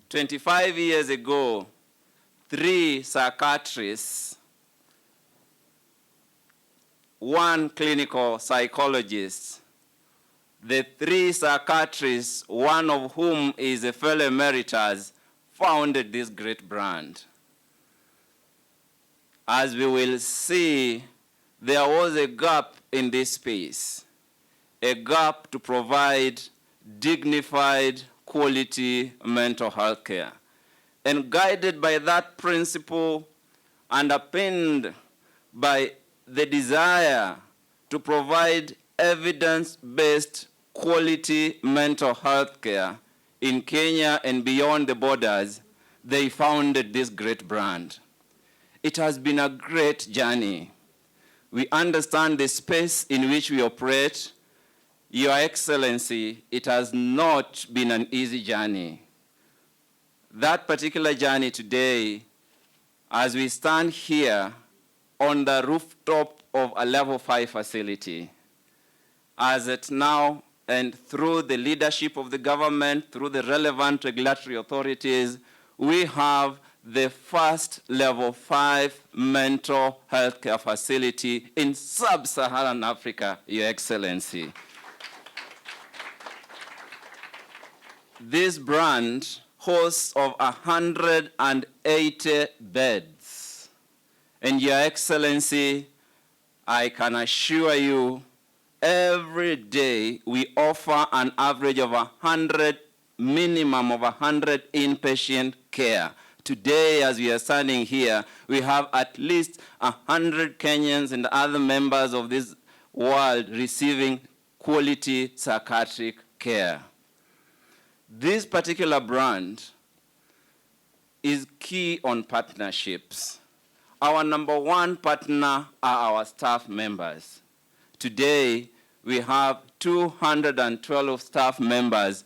25 years ago, 3 psychiatrists, 1 clinical psychologist, the 3 psychiatrists, one of whom is a fellow emeritus, founded this great brand. As we will see, there was a gap in this space, a gap to provide dignified, quality mental health care. And guided by that principle, underpinned by the desire to provide evidence-based quality mental health care in Kenya and beyond the borders, they founded this great brand. It has been a great journey. We understand the space in which we operate. Your Excellency, it has not been an easy journey. That particular journey today, as we stand here on the rooftop of a level 5 facility, as it now, and through the leadership of the government, through the relevant regulatory authorities, we have the first level 5 mental health care facility in sub-Saharan Africa, Your Excellency. This brand hosts of 180 beds. And Your Excellency, I can assure you, every day we offer an average of 100, minimum of 100 inpatient care. Today, as we are standing here, we have at least 100 Kenyans and other members of this world receiving quality psychiatric care. This particular brand is key on partnerships. Our number 1 partner are our staff members. Today, we have 212 staff members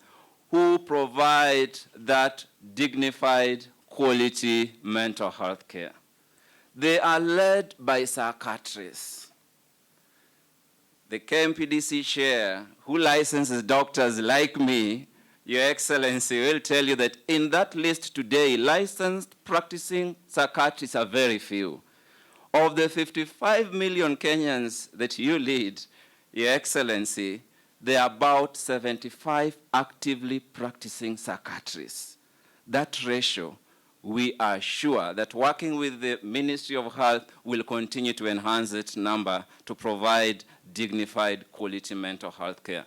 who provide that dignified, quality mental health care. They are led by psychiatrists. The KMPDC chair, who licenses doctors like me, Your Excellency, will tell you that in that list today, licensed practicing psychiatrists are very few. Of the 55 million Kenyans that you lead, Your Excellency, there are about 75 actively practicing psychiatrists. That ratio, we are sure that working with the Ministry of Health will continue to enhance that number to provide dignified quality mental health care.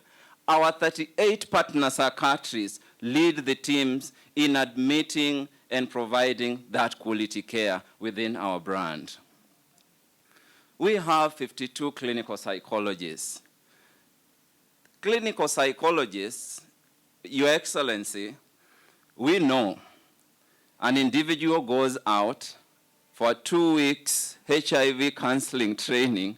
Our 38 partner psychiatrists lead the teams in admitting and providing that quality care within our brand. We have 52 clinical psychologists. Clinical psychologists, Your Excellency, we know an individual goes out for 2 weeks HIV counseling training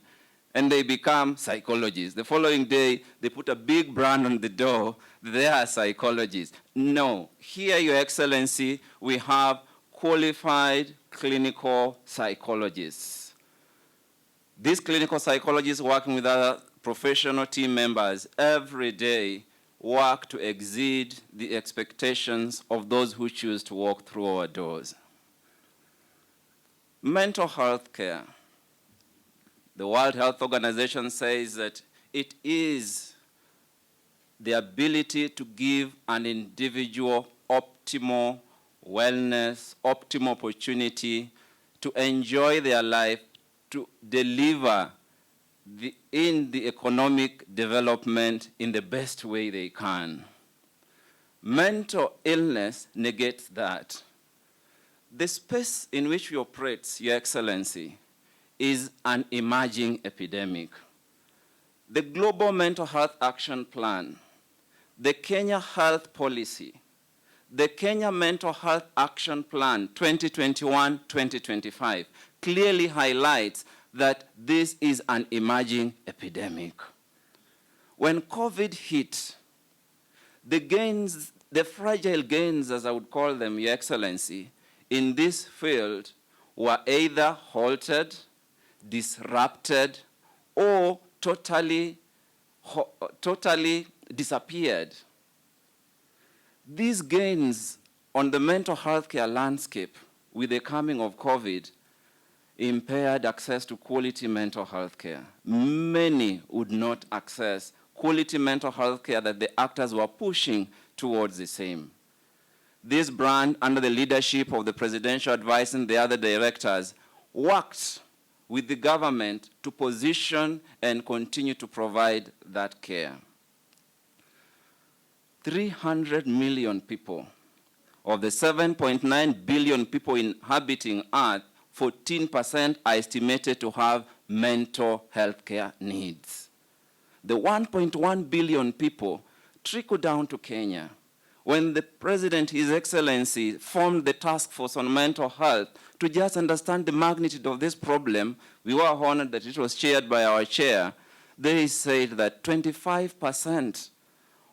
and they become psychologists. The following day, they put a big brand on the door, they are psychologists. No, here, Your Excellency, we have qualified clinical psychologists. These clinical psychologists working with other professional team members every day work to exceed the expectations of those who choose to walk through our doors. Mental health care. The World Health Organization says that it is the ability to give an individual optimal wellness, optimal opportunity to enjoy their life, to deliver in the economic development in the best way they can. Mental illness negates that. The space in which we operate, Your Excellency, is an emerging epidemic. The Global Mental Health Action Plan, the Kenya Health Policy, the Kenya Mental Health Action Plan 2021-2025 clearly highlights that this is an emerging epidemic. When COVID hit, the gains, the fragile gains, as I would call them, Your Excellency, in this field were either halted, disrupted, or totally disappeared. These gains on the mental health care landscape, with the coming of COVID, impaired access to quality mental health care. Many would not access quality mental health care that the actors were pushing towards the same. This brand, under the leadership of the presidential advisor and the other directors, worked with the government to position and continue to provide that care. 300 million people of the 7.9 billion people inhabiting Earth, 14% are estimated to have mental health care needs. The 1.1 billion people trickle down to Kenya. When the President, His Excellency, formed the task force on mental health to just understand the magnitude of this problem, we were honored that it was chaired by our chair. They said that 25%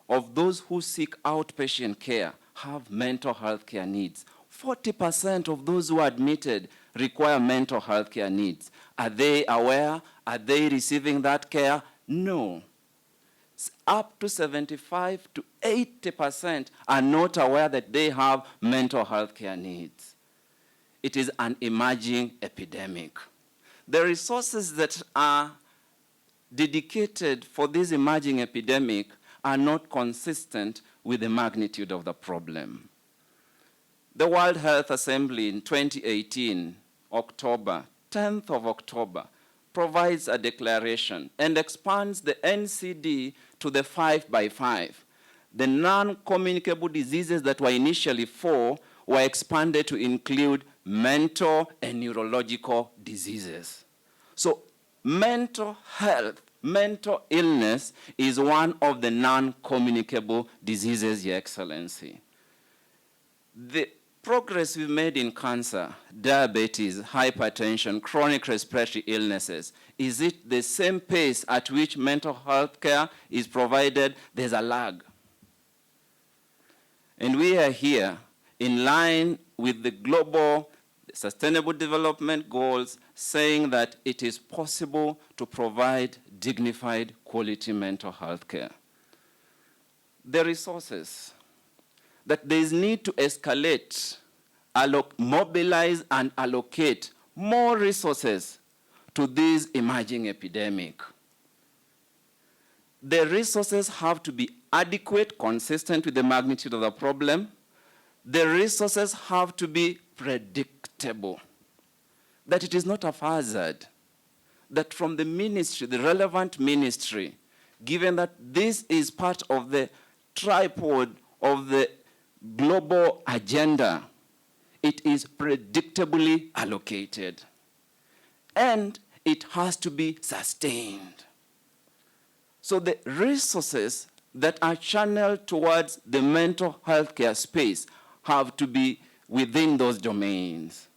of those who seek outpatient care have mental health care needs. 40% of those who are admitted require mental health care needs. Are they aware? Are they receiving that care? No. Up to 75 to 80% are not aware that they have mental health care needs. It is an emerging epidemic. The resources that are dedicated for this emerging epidemic are not consistent with the magnitude of the problem. The World Health Assembly in 2018, October, 10th of October, provides a declaration and expands the NCD to the 5x5. The non-communicable diseases that were initially 4 were expanded to include mental and neurological diseases. So mental health, mental illness is one of the non-communicable diseases, Your Excellency. The progress we've made in cancer, diabetes, hypertension, chronic respiratory illnesses, is it the same pace at which mental health care is provided? There's a lag. And we are here in line with the global Sustainable Development Goals, saying that it is possible to provide dignified, quality mental health care. The resources, that there is need to escalate, mobilize and allocate more resources to this emerging epidemic. The resources have to be adequate, consistent with the magnitude of the problem. The resources have to be predictable, that it is not a hazard, that from the ministry, the relevant ministry, given that this is part of the tripod of the global agenda, it is predictably allocated. And it has to be sustained. So the resources that are channeled towards the mental health care space have to be within those domains.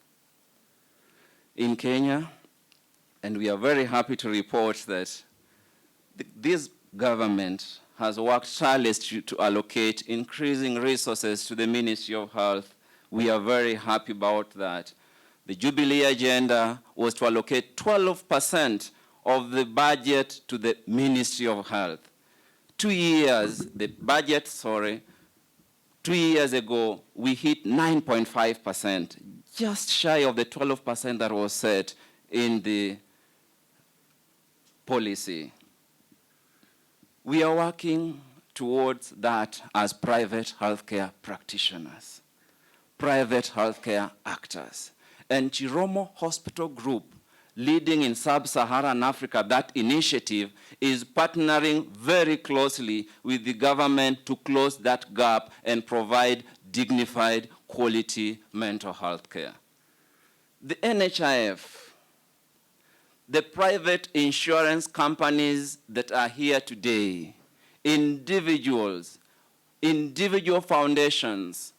In Kenya, and we are very happy to report that this government has worked tirelessly to allocate increasing resources to the Ministry of Health. We are very happy about that. The Jubilee agenda was to allocate 12% of the budget to the Ministry of Health. 2 years ago, we hit 9.5%, just shy of the 12% that was set in the policy. We are working towards that as private healthcare practitioners, private healthcare actors. And Chiromo Hospital Group, leading in sub-Saharan Africa, that initiative is partnering very closely with the government to close that gap and provide dignified, quality mental health care. The NHIF, the private insurance companies that are here today, individuals, individual foundations,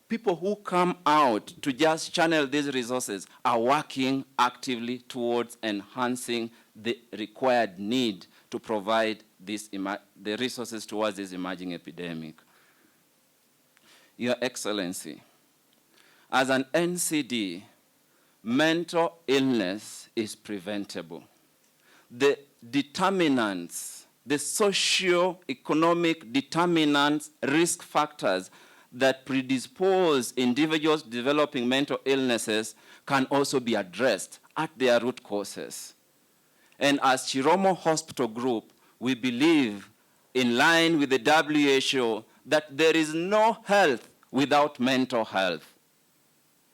people who come out to just channel these resources are working actively towards enhancing the required need to provide the resources towards this emerging epidemic. Your Excellency, as an NCD, mental illness is preventable. The determinants, the socio-economic determinants, risk factors that predispose individuals developing mental illnesses can also be addressed at their root causes. And as Chiromo Hospital Group, we believe, in line with the WHO, that there is no health without mental health,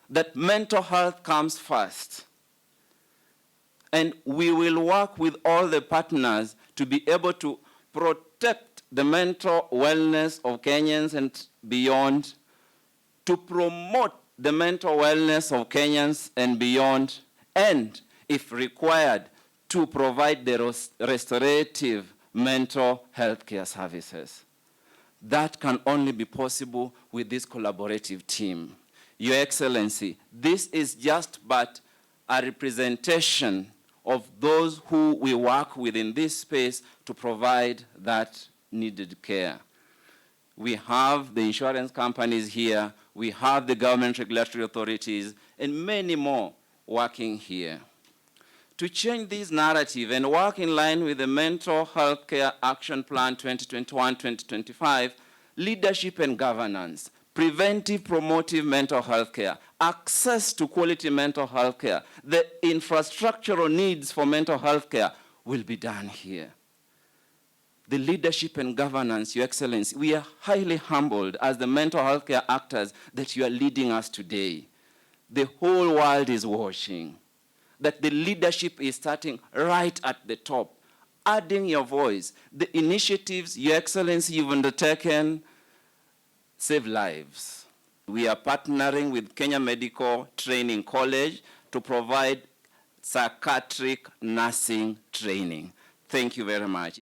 that mental health comes first. And we will work with all the partners to be able to protect the mental wellness of Kenyans and beyond, to promote the mental wellness of Kenyans and beyond, and, if required, to provide the restorative mental health care services. That can only be possible with this collaborative team. Your Excellency, this is just but a representation of those who we work with in this space to provide that needed care. We have the insurance companies here, we have the government regulatory authorities, and many more working here. To change this narrative and work in line with the Mental Health Care Action Plan 2021-2025, leadership and governance, preventive promotive mental health care, access to quality mental health care, the infrastructural needs for mental health care will be done here. The leadership and governance, Your Excellency, we are highly humbled as the mental health care actors that you are leading us today. The whole world is watching. That the leadership is starting right at the top, adding your voice. The initiatives, Your Excellency, you've undertaken save lives. We are partnering with Kenya Medical Training College to provide psychiatric nursing training. Thank you very much.